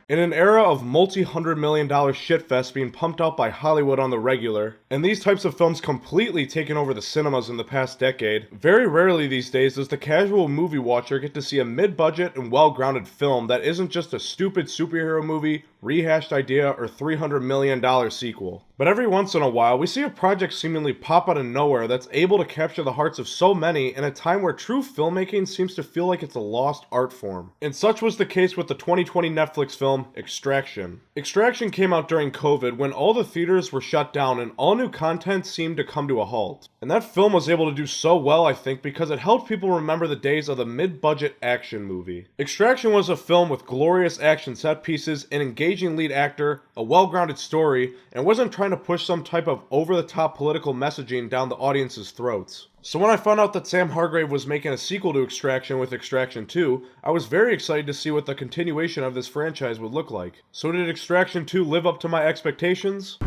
In an era of multi-hundred-million-dollar shitfests being pumped out by Hollywood on the regular, and these types of films completely taking over the cinemas in the past decade, very rarely these days does the casual movie watcher get to see a mid-budget and well-grounded film that isn't just a stupid superhero movie, rehashed idea, or $300 million sequel. But every once in a while, we see a project seemingly pop out of nowhere that's able to capture the hearts of so many in a time where true filmmaking seems to feel like it's a lost art form. And such was the case with the 2020 Netflix film, Extraction. Extraction came out during COVID when all the theaters were shut down and all new content seemed to come to a halt. And that film was able to do so well, I think, because it helped people remember the days of the mid-budget action movie. Extraction was a film with glorious action set pieces, an engaging lead actor, a well-grounded story, and wasn't trying to push some type of over-the-top political messaging down the audience's throats. So when I found out that Sam Hargrave was making a sequel to Extraction with Extraction 2, I was very excited to see what the continuation of this franchise would look like. So did Extraction 2 live up to my expectations?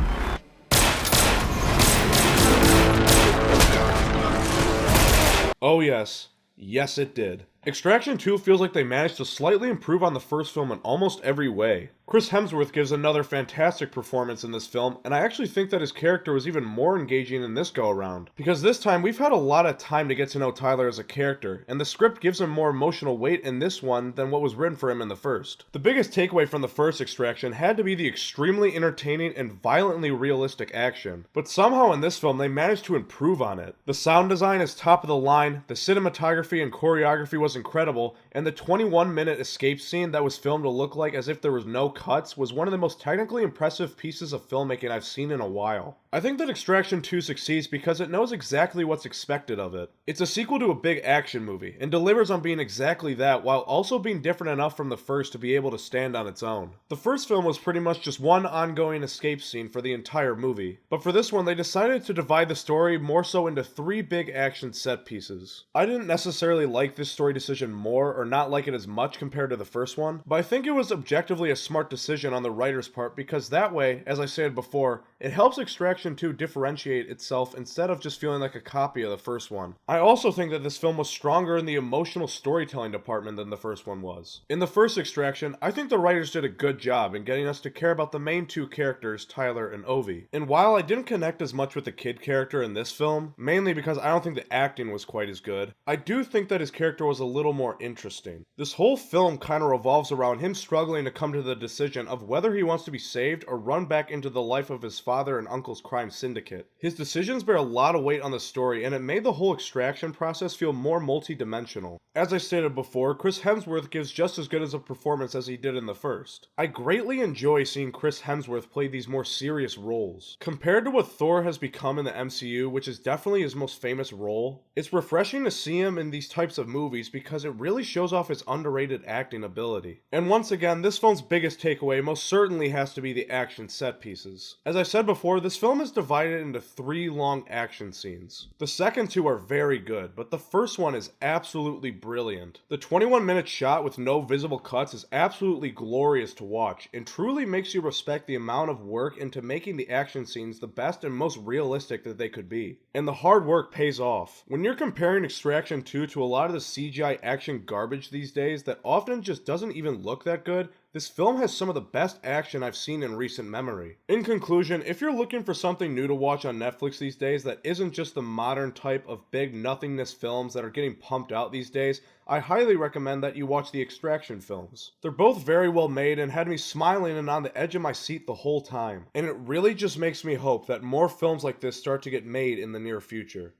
Oh yes. Yes it did. Extraction 2 feels like they managed to slightly improve on the first film in almost every way. Chris Hemsworth gives another fantastic performance in this film, and I actually think that his character was even more engaging in this go-around. Because this time, we've had a lot of time to get to know Tyler as a character, and the script gives him more emotional weight in this one than what was written for him in the first. The biggest takeaway from the first Extraction had to be the extremely entertaining and violently realistic action. But somehow in this film, they managed to improve on it. The sound design is top of the line, the cinematography and choreography was incredible, and the 21-minute escape scene that was filmed to look like as if there was no cuts was one of the most technically impressive pieces of filmmaking I've seen in a while. I think that Extraction 2 succeeds because it knows exactly what's expected of it. It's a sequel to a big action movie, and delivers on being exactly that while also being different enough from the first to be able to stand on its own. The first film was pretty much just one ongoing escape scene for the entire movie, but for this one they decided to divide the story more so into 3 big action set pieces. I didn't necessarily like this story decision more or not like it as much compared to the first one, but I think it was objectively a smart decision on the writer's part because that way, as I said before, it helps Extraction 2 differentiate itself instead of just feeling like a copy of the first one. I also think that this film was stronger in the emotional storytelling department than the first one was. In the first Extraction, I think the writers did a good job in getting us to care about the main 2 characters, Tyler and Ovi. And while I didn't connect as much with the kid character in this film, mainly because I don't think the acting was quite as good, I do think that his character was a little more interesting. This whole film kind of revolves around him struggling to come to the decision of whether he wants to be saved or run back into the life of his father and uncle's crime syndicate. His decisions bear a lot of weight on the story, and it made the whole extraction process feel more multi-dimensional. As I stated before, Chris Hemsworth gives just as good as a performance as he did in the first. I greatly enjoy seeing Chris Hemsworth play these more serious roles. Compared to what Thor has become in the MCU, which is definitely his most famous role, it's refreshing to see him in these types of movies because it really shows off his underrated acting ability. And once again, this film's biggest takeaway most certainly has to be the action set pieces. As I said before, this film is divided into 3 long action scenes. The second 2 are very good, but the first one is absolutely brilliant. The 21-minute shot with no visible cuts is absolutely glorious to watch, and truly makes you respect the amount of work into making the action scenes the best and most realistic that they could be. And the hard work pays off. When you're comparing Extraction 2 to a lot of the CGI action garbage these days that often just doesn't even look that good, this film has some of the best action I've seen in recent memory. In conclusion, if you're looking for something new to watch on Netflix these days that isn't just the modern type of big nothingness films that are getting pumped out these days, I highly recommend that you watch the Extraction films. They're both very well made and had me smiling and on the edge of my seat the whole time. And it really just makes me hope that more films like this start to get made in the near future.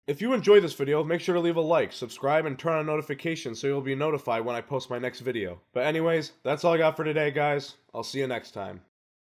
If you enjoyed this video, make sure to leave a like, subscribe, and turn on notifications so you'll be notified when I post my next video. But anyways, that's all I got for today, guys. I'll see you next time.